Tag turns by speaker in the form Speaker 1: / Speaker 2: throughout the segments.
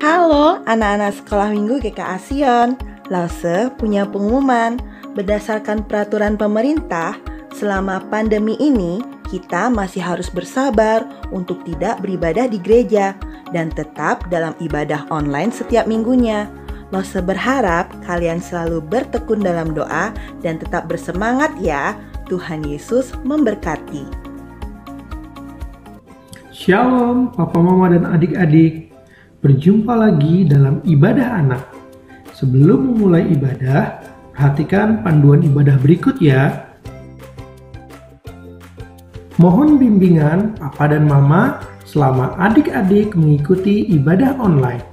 Speaker 1: Halo anak-anak sekolah minggu GKA Sion. Lause punya pengumuman. Berdasarkan peraturan pemerintah, selama pandemi ini kita masih harus bersabar untuk tidak beribadah di gereja dan tetap dalam ibadah online setiap minggunya. Lause berharap kalian selalu bertekun dalam doa dan tetap bersemangat ya. Tuhan Yesus memberkati.
Speaker 2: Shalom Papa Mama dan adik-adik. Berjumpa lagi dalam ibadah anak. Sebelum memulai ibadah, perhatikan panduan ibadah berikut ya. Mohon bimbingan Papa dan Mama selama adik-adik mengikuti ibadah online.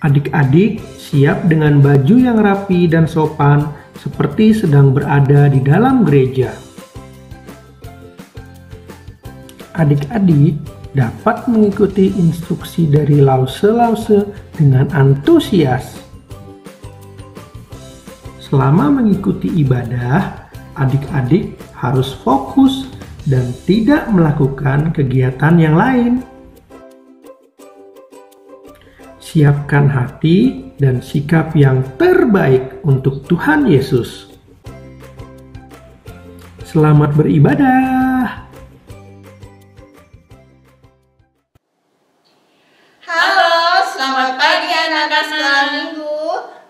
Speaker 2: Adik-adik siap dengan baju yang rapi dan sopan seperti sedang berada di dalam gereja. Adik-adik dapat mengikuti instruksi dari lause-lause dengan antusias. Selama mengikuti ibadah, adik-adik harus fokus dan tidak melakukan kegiatan yang lain. Siapkan hati dan sikap yang terbaik untuk Tuhan Yesus. Selamat beribadah.
Speaker 1: Selamat pagi anak-anak sekolah minggu.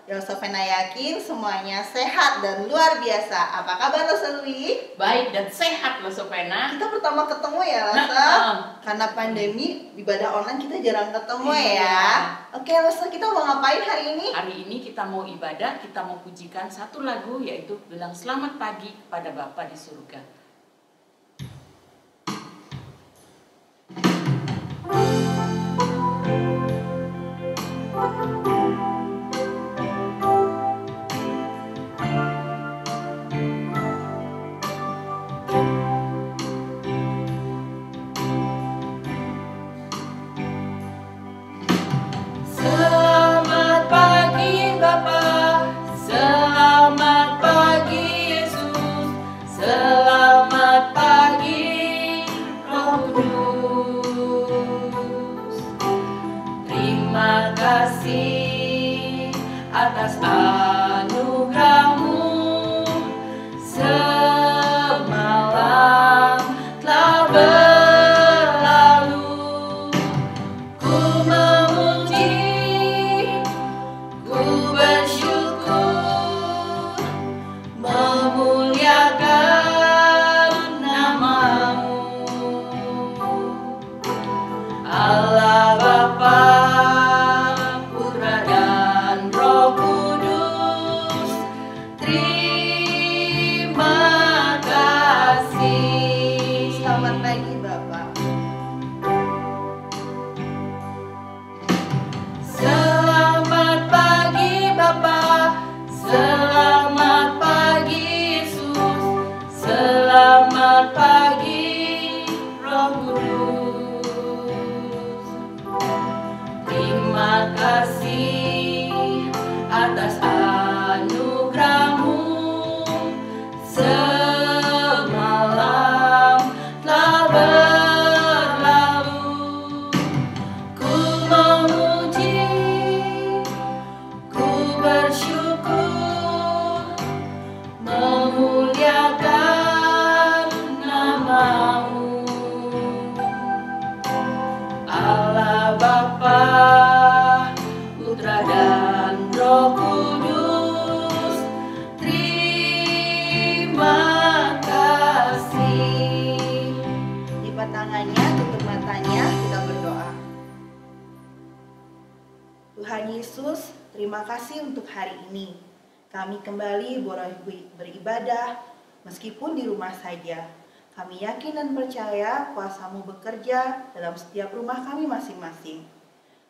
Speaker 1: Yosefena yakin semuanya sehat dan luar biasa. Apa kabar Roselwi?
Speaker 3: Baik dan sehat loh Sopena.
Speaker 1: Kita pertama ketemu ya Rosa. Karena pandemi ibadah online kita jarang ketemu ya. Oke Rosa, kita mau ngapain hari ini?
Speaker 3: Hari ini kita mau ibadah, kita mau pujikan satu lagu yaitu bilang selamat pagi kepada Bapa di surga. Selamat pagi Bapa, selamat pagi Yesus, selamat pagi Roh Kudus. Terima kasih atas anugerah-Mu, semalam telah berlalu. Ku memuji, ku bersyukur, memuliakan nama-Mu. Allah Bapa, Putra dan Roh Kudus, terima kasih.
Speaker 1: Selamat pagi Bapak.
Speaker 3: Selamat pagi Bapa, selamat pagi Yesus, selamat pagi Roh Kudus. Terima kasih atas anugerah-Mu, semalam telah berlalu. Ku memuji, ku bersyukur, memuliakan nama-Mu. Allah Bapa, Putra dan Roh Kudus, terima kasih.
Speaker 1: Lipat tangannya, tutup matanya, kita berdoa. Tuhan Yesus, terima kasih untuk hari ini. Kami kembali boleh beribadah meskipun di rumah saja. Kami yakin dan percaya kuasa-Mu bekerja dalam setiap rumah kami masing-masing.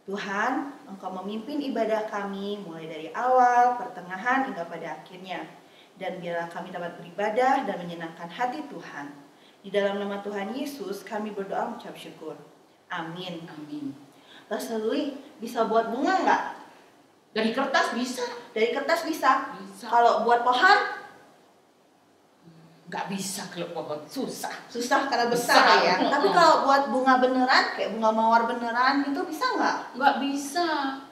Speaker 1: Tuhan, Engkau memimpin ibadah kami mulai dari awal, pertengahan, hingga pada akhirnya. Dan biarlah kami dapat beribadah dan menyenangkan hati Tuhan. Di dalam nama Tuhan Yesus, kami berdoa mengucap syukur. Amin.
Speaker 3: Amin.
Speaker 1: Roselui, bisa buat bunga nggak?
Speaker 3: Dari kertas bisa.
Speaker 1: Dari kertas bisa.
Speaker 3: Bisa.
Speaker 1: Kalau buat pohon?
Speaker 3: Nggak bisa kalau pohon, susah.
Speaker 1: Susah karena besar ya. Tapi kalau buat bunga beneran, kayak bunga mawar beneran gitu bisa nggak?
Speaker 3: Nggak bisa.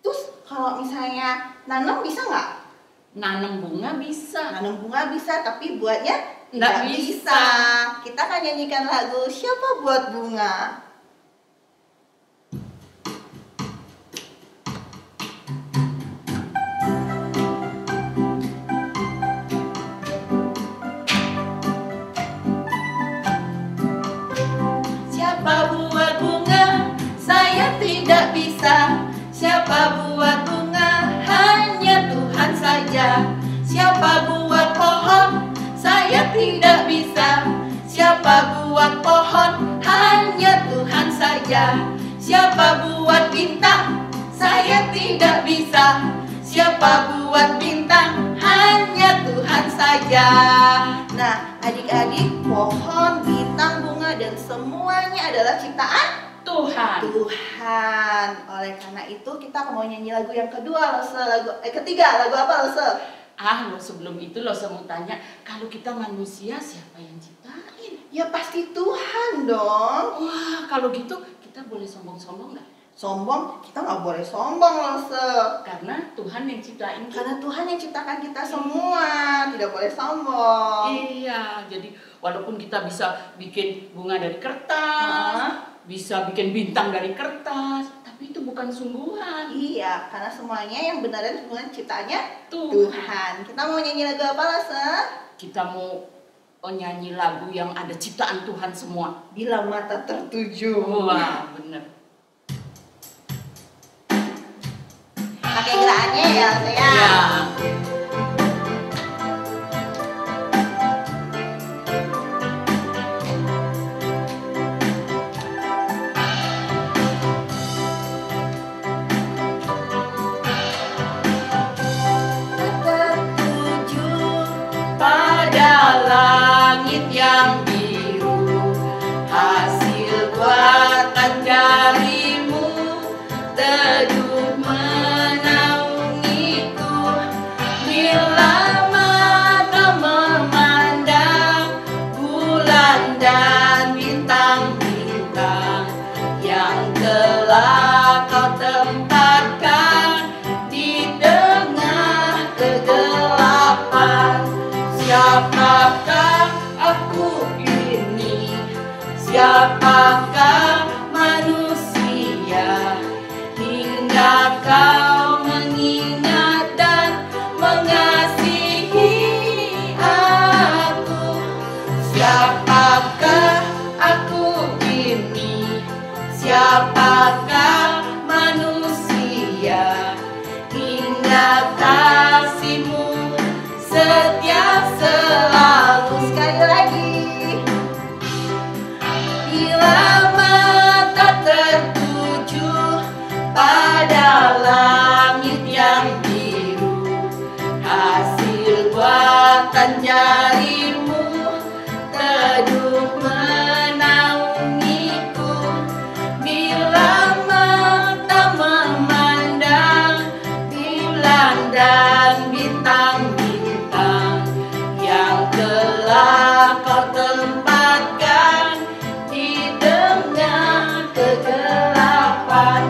Speaker 1: Terus kalau misalnya nanam bisa nggak?
Speaker 3: Nanam bunga bisa.
Speaker 1: Nanam bunga bisa, tapi buatnya
Speaker 3: Nggak
Speaker 1: tidak
Speaker 3: bisa.
Speaker 1: Kita akan nyanyikan lagu Siapa Buat Bunga. Siapa buat bunga? Saya tidak bisa. Siapa buat bunga? Hanya Tuhan saja. Siapa buat pohon? Saya tidak bisa. Siapa buat pohon? Hanya Tuhan saja. Siapa buat bintang? Saya tidak bisa. Siapa buat bintang? Hanya Tuhan saja. Nah, adik-adik, pohon, bintang, bunga, dan semuanya adalah ciptaan
Speaker 3: Tuhan.
Speaker 1: Tuhan. Oleh karena itu kita mau nyanyi lagu yang kedua, ketiga. Lagu apa, Lose?
Speaker 3: Lo sebelum itu lo mau tanya, kalau kita manusia siapa yang ciptain?
Speaker 1: Ya pasti Tuhan dong.
Speaker 3: Wah, kalau gitu kita boleh sombong-sombong nggak?
Speaker 1: Sombong? Kita nggak boleh sombong, Lose.
Speaker 3: Karena Tuhan yang ciptain kita.
Speaker 1: Karena Tuhan yang ciptakan kita semua. Tidak boleh sombong.
Speaker 3: Iya, jadi walaupun kita bisa bikin bunga dari kertas, bisa bikin bintang dari kertas, tapi itu bukan sungguhan.
Speaker 1: Iya, karena semuanya yang benar dan sungguhan ciptaannya
Speaker 3: Tuhan.
Speaker 1: Tuhan. Kita mau nyanyi lagu apa, Lose?
Speaker 3: Kita mau nyanyi lagu yang ada ciptaan Tuhan semua.
Speaker 1: Bila Mata Tertuju.
Speaker 3: Wah, bener.
Speaker 1: Pakai gerakannya ya, saya.
Speaker 3: Ya.
Speaker 1: Tertuju pada langit yang biru, hasil buatan jarimu, teduh menaungiku. Bila mata memandang bulan dan bintang-bintang yang telah kau tempatkan di tengah kegelapan. Siapakah aku ini? Siapakah manusia hingga kau mengingat dan mengasihi aku? Siapakah aku ini? Siapakah manusia hingga kasihmu setia selalu? Sekali lagi. Bila mata tertuju pada langit yang biru, hasil buatan jarimu, teduh menaungiku. Bila mata memandang bulan dan bintang-bintang yang telah kau tempatkan di tengah kegelapan.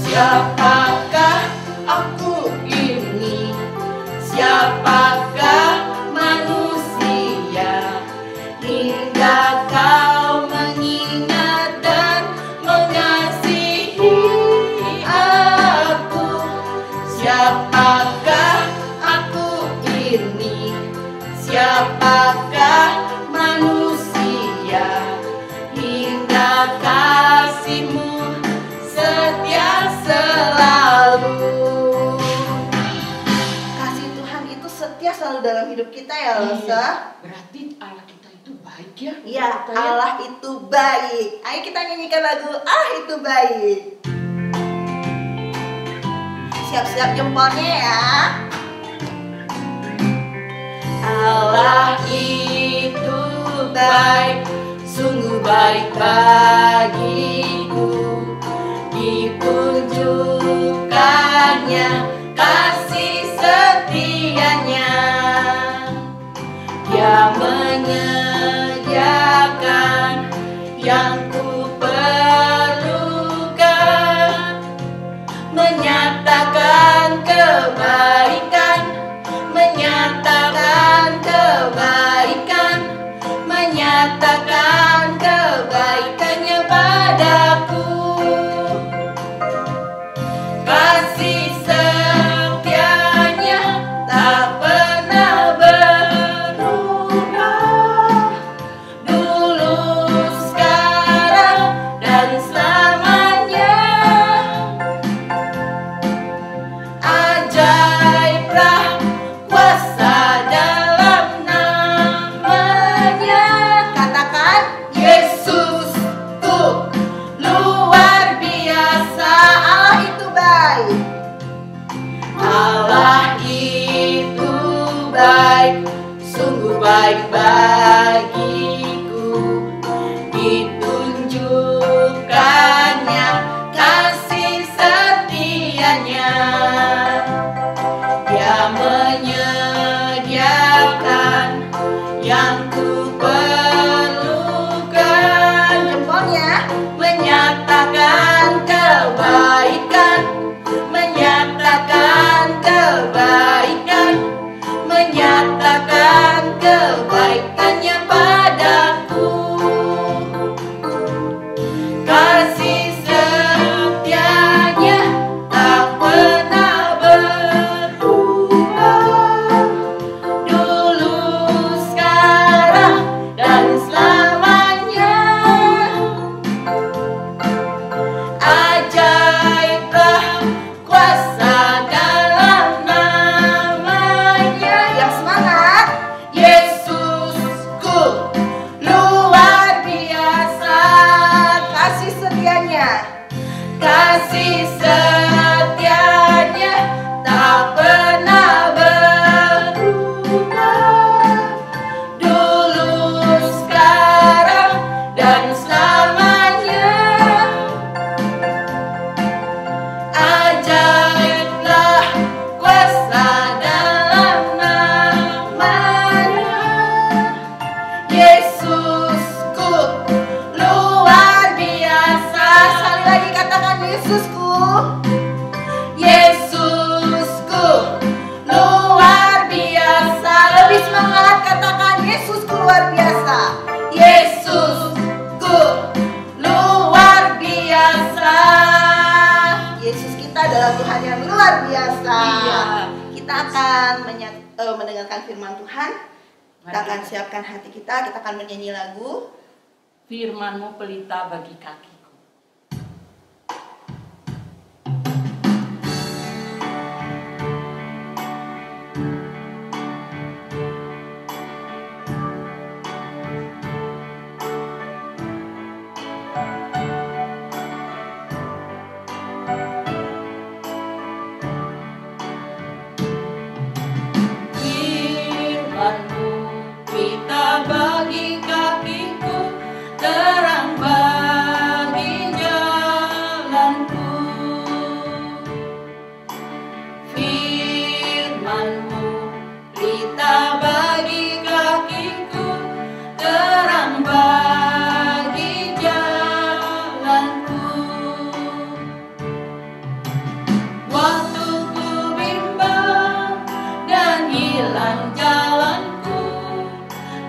Speaker 1: Siapakah aku ini? Siapakah manusia hingga kau mengingat dan mengasihi aku? Siapakah aku ini? Siapakah manusia hingga kasihmu setia selalu? Kasih Tuhan itu setia selalu dalam hidup kita ya, Lose.
Speaker 3: Berarti Allah kita itu baik ya?
Speaker 1: Iya, Allah itu baik. Ayo kita nyanyikan lagu Allah itu baik. Siap-siap jempolnya ya. Allah itu baik, sungguh baik bagiku. Ditunjukkannya kasih setianya. Dia
Speaker 3: baik bagiku, ditunjukkannya kasih setianya. Dia menyediakan yang ku perlukan,
Speaker 1: Jempolnya.
Speaker 3: menyatakan kebaikan, menyatakan kebaikan, menyatakan kebaikannya padaku. Kasih setianya tak pernah berubah, dulu, sekarang, dan selamanya. Ajaiblah kuasa dalam namanya.
Speaker 1: Yang semangat.
Speaker 3: Yesusku luar biasa.
Speaker 1: Kasih setianya.
Speaker 3: Kasih setianya tak pernah berubah, dulu, sekarang, dan selamanya. Ajaiblah kuasa dalam namanya. Yesusku luar biasa.
Speaker 1: Sekali lagi katakan Yesusku.
Speaker 3: Yesusku luar biasa.
Speaker 1: Lebih semangat katakan Yesusku luar biasa.
Speaker 3: Yesusku luar biasa.
Speaker 1: Yesus kita adalah Tuhan yang luar biasa.
Speaker 3: Iya.
Speaker 1: Kita akan mendengarkan firman Tuhan. Kita
Speaker 3: Mari.
Speaker 1: akan siapkan hati kita akan menyanyi lagu.
Speaker 3: Firman-Mu pelita bagi kakiku. Firman-Mu pelita bagi kakiku, terang bagi jalanku. Firman-Mu pelita bagi kakiku, terang bagi jalanku. Waktu ku bimbang dan hilang jalanku,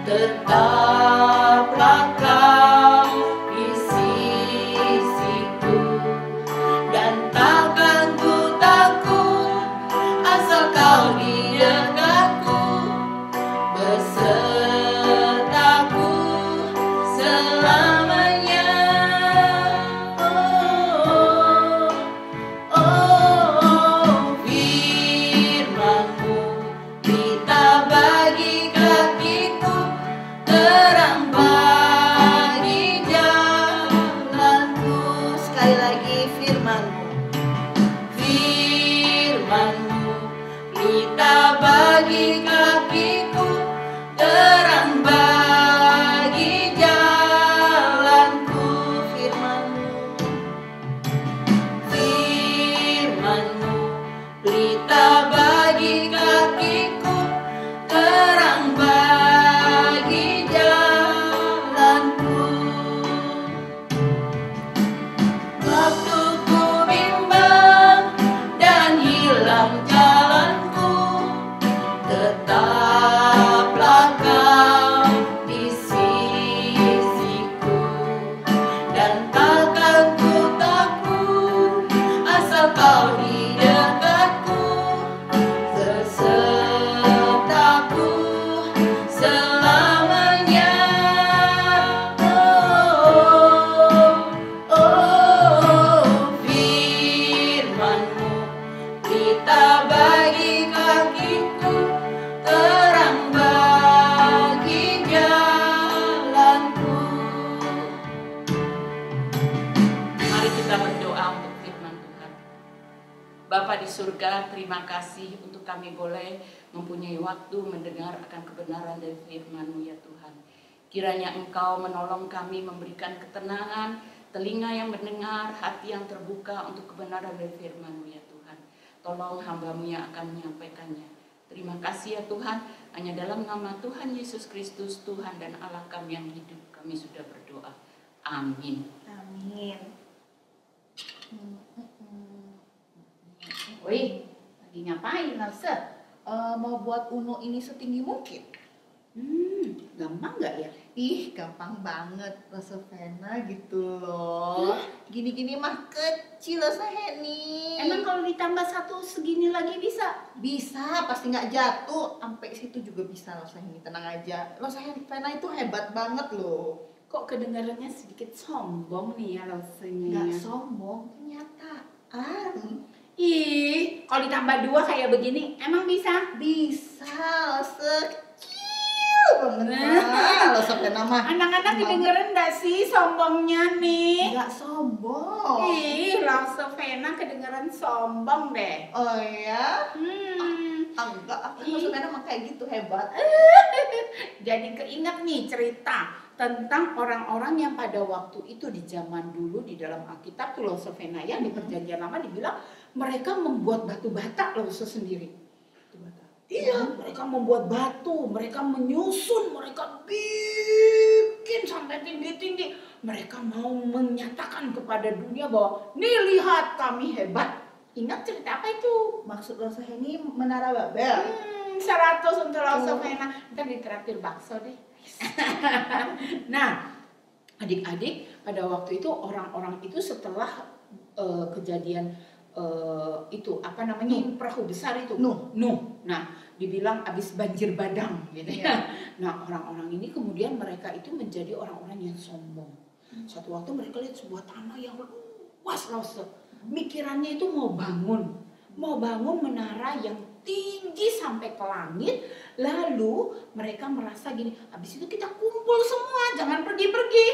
Speaker 3: tetaplah Kau di sisiku, dan takkan ku takut asal Kau di dekatku, besertaku selamanya. Firman-Mu pelita bagi kakiku, terang bagi jalanku.
Speaker 1: Sekali lagi firman-Mu.
Speaker 3: Firman-Mu pelita bagi kakiku, terang bagi jalanku.
Speaker 1: Firman-Mu.
Speaker 3: Firman-Mu pelita bagi kakiku, terang bagi jalanku. Waktu ku bimbang dan hilang jalanku, tetaplah Kau di sisiku, dan takkan ku takut asal Kau di dekatku, besertaku selamanya. Firman-Mu pelita bagi kakiku, terang bagi jalanku. Mari kita berdoa untuk firman Tuhan. Bapa di surga, terima kasih untuk kami boleh mempunyai waktu mendengar akan kebenaran dari firman-Mu ya Tuhan. Kiranya Engkau menolong kami, memberikan ketenangan, telinga yang mendengar, hati yang terbuka untuk kebenaran dari firman-Mu ya Tuhan. Tolong hamba-Mu yang akan menyampaikannya. Terima kasih ya Tuhan, hanya dalam nama Tuhan Yesus Kristus, Tuhan dan Allah kami yang hidup, kami sudah berdoa. Amin.
Speaker 1: Amin.
Speaker 4: Wih, lagi ngapain Lause?
Speaker 1: Mau buat Uno ini setinggi mungkin.
Speaker 4: Gampang nggak ya?
Speaker 1: Ih, gampang banget Rosovena gitu loh. Gini-gini mah kecil loh Saheni.
Speaker 4: Emang kalau ditambah satu segini lagi bisa?
Speaker 1: Bisa, pasti nggak jatuh. Sampai situ juga bisa loh Saheni, tenang aja. Rosovena itu hebat banget loh.
Speaker 4: Kok kedengarannya sedikit sombong nih ya Lausenya?
Speaker 1: Nggak sombong, kenyataan.
Speaker 4: Ih, kalau ditambah 2 kayak begini, emang bisa?
Speaker 1: Bisa, sekecil banget. Rosovena mah.
Speaker 4: Anak-anak kedengeran nggak sih sombongnya nih?
Speaker 1: Nggak sombong.
Speaker 4: Ih, Lausovena kedengeran sombong deh.
Speaker 1: Oh ya? Enggak, aku
Speaker 4: Ih.
Speaker 1: Rosovena mah kayak gitu hebat.
Speaker 4: Jadi keinget nih cerita tentang orang-orang yang pada waktu itu di zaman dulu di dalam Alkitab tuh Lausovena ya, di Perjanjian Lama dibilang mereka membuat batu bata Lause sendiri. Iya, mereka membuat batu, mereka menyusun, mereka bikin sampai tinggi-tinggi. Mereka mau menyatakan kepada dunia bahwa, nih lihat kami hebat. Ingat cerita apa itu?
Speaker 1: Maksud Rosovena ini Menara Babel.
Speaker 4: 100 untuk Lausovena. Ntar ditraktir bakso deh. Nah, adik-adik, pada waktu itu orang-orang itu setelah kejadian itu apa namanya perahu besar itu
Speaker 1: Nuh.
Speaker 4: Nah, dibilang abis banjir bandang gitu ya.
Speaker 1: Iya.
Speaker 4: Nah, orang-orang ini kemudian mereka itu menjadi orang-orang yang sombong. Suatu waktu mereka lihat sebuah tanah yang luas, Lause. Mikirannya itu mau bangun menara yang tinggi sampai ke langit. Lalu mereka merasa gini, habis itu kita kumpul semua, jangan pergi-pergi.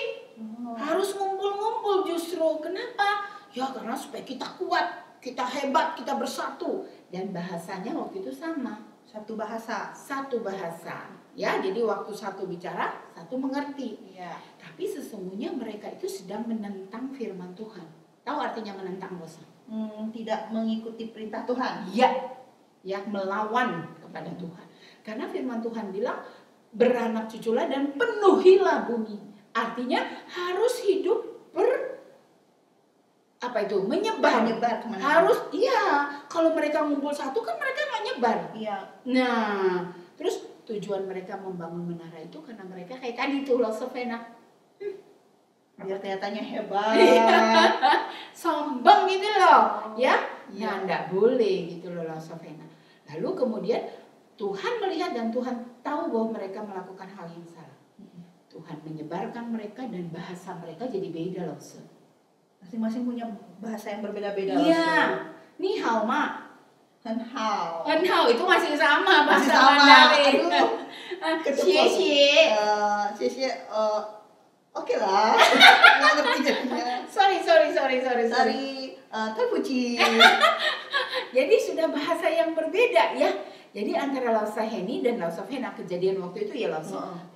Speaker 4: Harus ngumpul-ngumpul justru. Kenapa? Ya karena supaya kita kuat, kita hebat, kita bersatu. Dan bahasanya waktu itu sama.
Speaker 1: Satu bahasa.
Speaker 4: Satu bahasa. Ya, jadi waktu satu bicara, satu mengerti.
Speaker 1: Iya.
Speaker 4: Tapi sesungguhnya mereka itu sedang menentang firman Tuhan. Tahu artinya menentang dosa?
Speaker 1: Tidak mengikuti perintah Tuhan.
Speaker 4: Ya, melawan kepada Tuhan. Karena firman Tuhan bilang, beranak cuculah dan penuhilah bumi. Artinya harus hidup menyebar.
Speaker 1: Menyebar kemana?
Speaker 4: Harus, iya. Kalau mereka ngumpul satu kan mereka nggak nyebar.
Speaker 1: Iya.
Speaker 4: Nah, terus tujuan mereka membangun menara itu karena mereka kayak tadi tuh Lausovena.
Speaker 1: Biar kelihatannya hebat.
Speaker 4: Sombong gitu loh, ya.
Speaker 1: Iya.
Speaker 4: Nah, enggak boleh gitu loh Lausovena. Lalu kemudian Tuhan melihat dan Tuhan tahu bahwa mereka melakukan hal yang salah. Tuhan menyebarkan mereka dan bahasa mereka jadi beda loh.
Speaker 1: Masing-masing punya bahasa yang berbeda-beda.
Speaker 4: Iya. Ni hao ma.
Speaker 1: Henhao.
Speaker 4: Henhao itu masih sama bahasa
Speaker 1: Masih sama.
Speaker 4: Mandarin.
Speaker 1: Aduh.
Speaker 4: Xie.
Speaker 1: Xie. Oke lah. Nggak ngerti jadinya.
Speaker 4: Sorry.
Speaker 1: Dari Terpuji.
Speaker 4: Jadi sudah bahasa yang berbeda ya. Jadi antara Lausaheni dan Lausovena kejadian waktu itu ya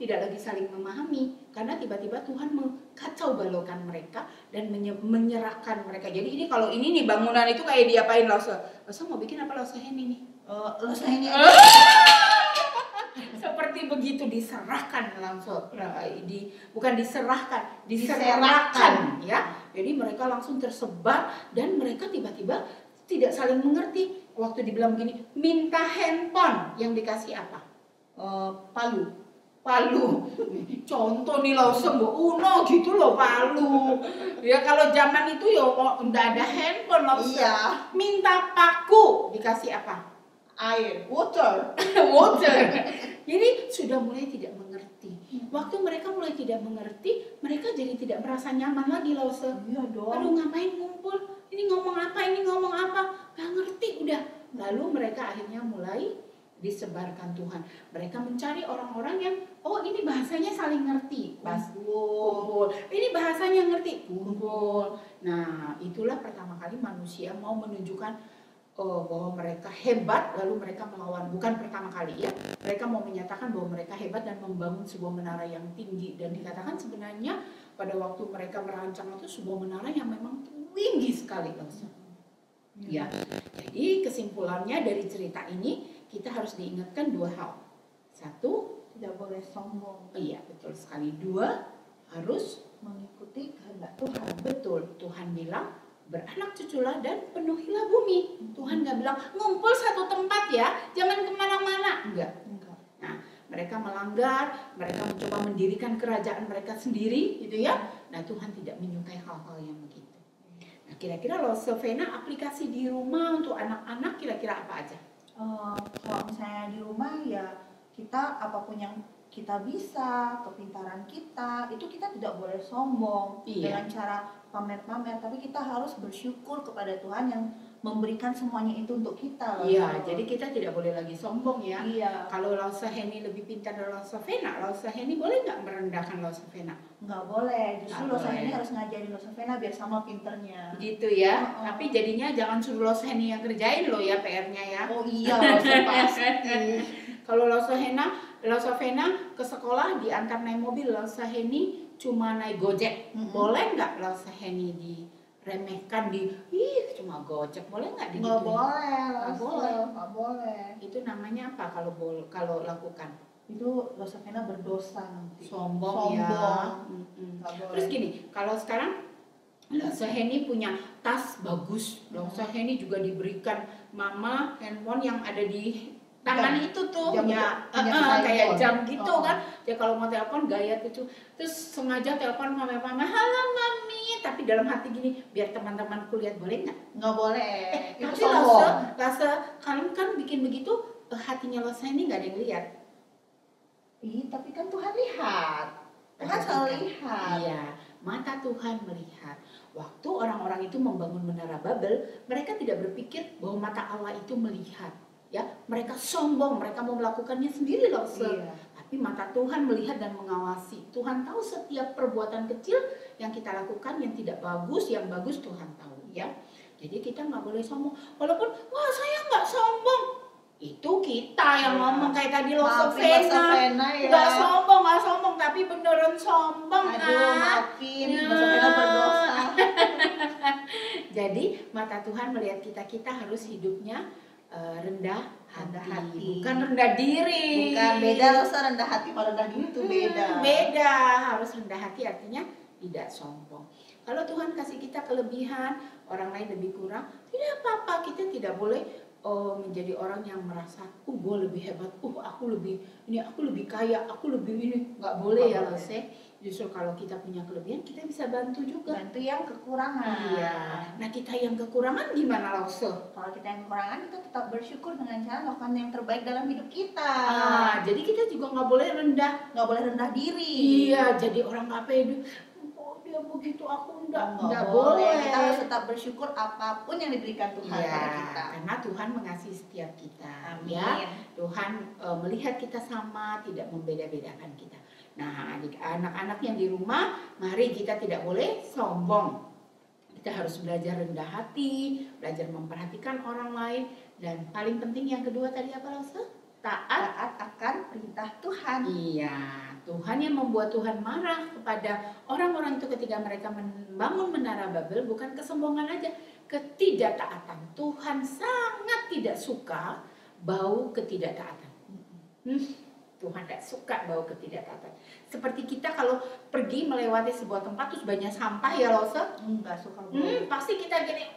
Speaker 4: tidak lagi saling memahami karena tiba-tiba Tuhan mengkacau balaukan mereka dan menyerahkan mereka. Jadi ini kalau ini nih bangunan itu kayak diapain Lause mau bikin apa Lausaheni nih?
Speaker 1: Lausaheni.
Speaker 4: Seperti begitu diserahkan langsung bukan diserahkan ya. Jadi mereka langsung tersebar dan mereka tiba-tiba tidak saling mengerti. Waktu dibilang begini, minta handphone, yang dikasih apa?
Speaker 1: Palu.
Speaker 4: Contoh nih Lause Uno gitu loh, palu. Ya kalau zaman itu ya udah ada handphone Lause.
Speaker 1: Iya.
Speaker 4: Minta paku, dikasih apa?
Speaker 1: Air. Water.
Speaker 4: Jadi sudah mulai tidak mengerti. Waktu mereka mulai tidak mengerti, mereka jadi tidak merasa nyaman lagi Lause.
Speaker 1: Iya dong.
Speaker 4: Aduh ngapain ngumpul? Ini ngomong apa? Gak ngerti udah. Lalu mereka akhirnya mulai disebarkan Tuhan. Mereka mencari orang-orang yang ini bahasanya saling ngerti. Kumpul. Ini bahasanya ngerti. Kumpul. Nah itulah pertama kali manusia mau menunjukkan bahwa mereka hebat, lalu mereka melawan. Bukan pertama kali ya, mereka mau menyatakan bahwa mereka hebat dan membangun sebuah menara yang tinggi. Dan dikatakan sebenarnya pada waktu mereka merancang itu sebuah menara yang memang tinggi sekali. Ya, jadi kesimpulannya dari cerita ini kita harus diingatkan dua hal. Satu,
Speaker 1: Tidak boleh sombong,
Speaker 4: iya betul sekali. Dua, harus
Speaker 1: mengikuti kehendak Tuhan.
Speaker 4: betul. Tuhan bilang beranak cuculah dan penuhilah bumi. Tuhan nggak bilang ngumpul satu tempat ya, jangan kemana-mana. Enggak. Nah, mereka melanggar, mereka mencoba mendirikan kerajaan mereka sendiri, gitu ya. Nah, Tuhan tidak menyukai hal-hal yang begitu. Nah, kira-kira loh, Sofena, aplikasi di rumah untuk anak-anak kira-kira apa aja?
Speaker 1: Kalau misalnya di rumah ya kita apapun yang kita bisa, kepintaran kita, itu kita tidak boleh sombong dengan cara pamer-pamer, tapi kita harus bersyukur kepada Tuhan yang memberikan semuanya itu untuk kita.
Speaker 4: Iya, jadi kita tidak boleh lagi sombong ya.
Speaker 1: Iya.
Speaker 4: Kalau Lausa Heni lebih pintar dari Lausa Vena, Lausa Heni boleh nggak merendahkan Lausa Vena?
Speaker 1: Nggak boleh, justru
Speaker 4: Nggak
Speaker 1: Lausa
Speaker 4: boleh.
Speaker 1: Heni harus ngajarin Lausa Vena biar sama pinternya.
Speaker 4: Gitu ya. Tapi jadinya jangan suruh Lausa Heni yang kerjain loh ya PR-nya ya.
Speaker 1: Oh iya, Lausa pasti.
Speaker 4: Kalau Lausa Vena ke sekolah diantar naik mobil, Lausa Heni cuma naik Gojek. Boleh nggak Lausa Heni diremehkan cuma Gojek? Boleh nggak digituin?
Speaker 1: Nggak boleh,
Speaker 4: Nggak boleh.
Speaker 1: nggak boleh.
Speaker 4: Itu namanya apa kalau lakukan?
Speaker 1: Itu Lausa Vena berdosa nanti.
Speaker 4: Sombong ya.
Speaker 1: Nggak boleh.
Speaker 4: Terus gini, kalau sekarang Lausa Heni punya tas bagus, Lausa Heni juga diberikan mama handphone yang ada di tangan
Speaker 1: Jam.
Speaker 4: itu tuh
Speaker 1: Jam
Speaker 4: ya,
Speaker 1: punya
Speaker 4: kayak
Speaker 1: iPhone.
Speaker 4: jam gitu
Speaker 1: Oh.
Speaker 4: kan. Ya kalau mau telepon gaya tuh, terus sengaja telepon mama, halo mami, tapi dalam hati gini, biar teman-temanku lihat, boleh nggak?
Speaker 1: Nggak boleh. Itu
Speaker 4: Tapi
Speaker 1: sombong.
Speaker 4: Lausa kan bikin begitu, hatinya Lausa Heni nggak ada yang lihat.
Speaker 1: Ih, tapi kan Tuhan lihat. Tuhan selalu lihat.
Speaker 4: Iya, mata Tuhan melihat. Waktu orang-orang itu membangun menara Babel, mereka tidak berpikir bahwa mata Allah itu melihat. Ya, mereka sombong, mereka mau melakukannya sendiri loh.
Speaker 1: Iya.
Speaker 4: Tapi mata Tuhan melihat dan mengawasi. Tuhan tahu setiap perbuatan kecil yang kita lakukan yang tidak bagus, yang bagus Tuhan tahu. Ya, jadi kita nggak boleh sombong. Walaupun, wah saya nggak sombong. Itu kita yang ngomong kayak tadi Lausa Vena.
Speaker 1: ya.
Speaker 4: Nggak sombong, tapi beneran sombong.
Speaker 1: Aduh, maafin. Lausa Vena berdosa.
Speaker 4: Jadi mata Tuhan melihat kita harus hidupnya rendah hati, bukan rendah diri.
Speaker 1: Bukan, beda Lausa rendah hati sama rendah diri itu beda.
Speaker 4: Beda, harus rendah hati artinya tidak sombong. Kalau Tuhan kasih kita kelebihan, orang lain lebih kurang, tidak apa-apa. Kita tidak boleh menjadi orang yang merasa, gue lebih hebat, aku lebih kaya, aku lebih ini. Nggak boleh ya Lausa. Justru kalau kita punya kelebihan, kita bisa bantu juga.
Speaker 1: Bantu yang kekurangan.
Speaker 4: Iya. Nah kita yang kekurangan gimana Lausa?
Speaker 1: Kalau kita yang kekurangan, kita tetap bersyukur dengan cara melakukan yang terbaik dalam hidup kita.
Speaker 4: Jadi kita juga nggak boleh rendah.
Speaker 1: Nggak boleh rendah diri.
Speaker 4: Iya, jadi orang nggak pede. Oh dia begitu, aku
Speaker 1: Nggak
Speaker 4: nggak
Speaker 1: boleh.
Speaker 4: boleh.
Speaker 1: Kita harus tetap bersyukur apapun yang diberikan Tuhan
Speaker 4: Iya,
Speaker 1: pada kita.
Speaker 4: karena Tuhan mengasihi setiap kita.
Speaker 1: Amin.
Speaker 4: Ya, Tuhan melihat kita sama, tidak membeda-bedakan kita. Nah, anak-anak yang di rumah, mari kita tidak boleh sombong. Kita harus belajar rendah hati, belajar memperhatikan orang lain, dan paling penting yang kedua tadi apa Lausa? Taat
Speaker 1: akan perintah Tuhan.
Speaker 4: Iya, Tuhan yang membuat Tuhan marah kepada orang-orang itu ketika mereka membangun menara Babel bukan kesombongan aja, ketidaktaatan. Tuhan sangat tidak suka bau ketidaktaatan. Tuhan tidak suka bau ketidaktaatan. Seperti kita kalau pergi melewati sebuah tempat terus banyak sampah ya Lausa,
Speaker 1: Nggak suka
Speaker 4: pasti kita gini,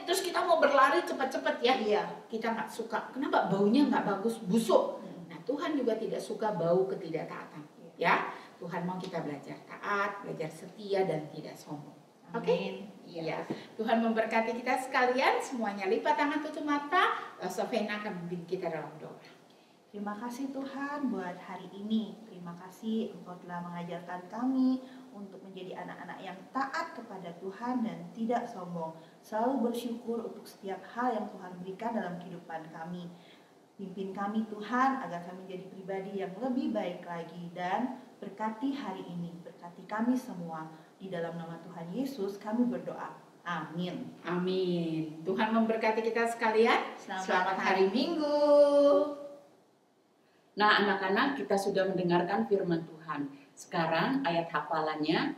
Speaker 4: terus kita mau berlari cepat-cepat ya.
Speaker 1: Iya.
Speaker 4: Kita nggak suka. Kenapa? Baunya nggak bagus, busuk. Nah Tuhan juga tidak suka bau ketidaktaatan. Ya, Tuhan mau kita belajar taat, belajar setia dan tidak sombong. Oke? Iya. Tuhan memberkati kita sekalian. Semuanya lipat tangan, tutup mata. Lausa Vena akan memimpin kita dalam doa.
Speaker 1: Terima kasih Tuhan buat hari ini. Terima kasih Engkau telah mengajarkan kami untuk menjadi anak-anak yang taat kepada Tuhan dan tidak sombong. Selalu bersyukur untuk setiap hal yang Tuhan berikan dalam kehidupan kami. Pimpin kami Tuhan agar kami menjadi pribadi yang lebih baik lagi dan berkati hari ini. Berkati kami semua. Di dalam nama Tuhan Yesus kami berdoa. Amin.
Speaker 4: Amin. Tuhan memberkati kita sekalian. Selamat hari Minggu.
Speaker 3: Nah, anak-anak, kita sudah mendengarkan firman Tuhan. Sekarang ayat hafalannya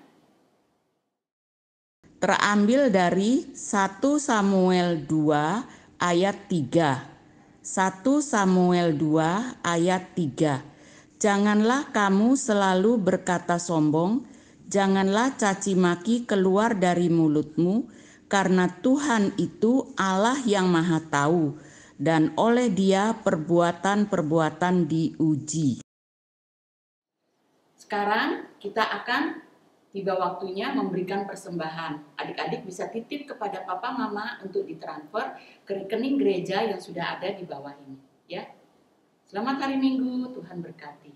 Speaker 3: terambil dari 1 Samuel 2 ayat 3. 1 Samuel 2 ayat 3. Janganlah kamu selalu berkata sombong, janganlah caci maki keluar dari mulutmu, karena Tuhan itu Allah yang Maha Tahu, dan oleh Dia perbuatan-perbuatan diuji. Sekarang kita akan tiba waktunya memberikan persembahan. Adik-adik bisa titip kepada papa mama untuk ditransfer ke rekening gereja yang sudah ada di bawah ini. Ya, selamat hari Minggu, Tuhan berkati.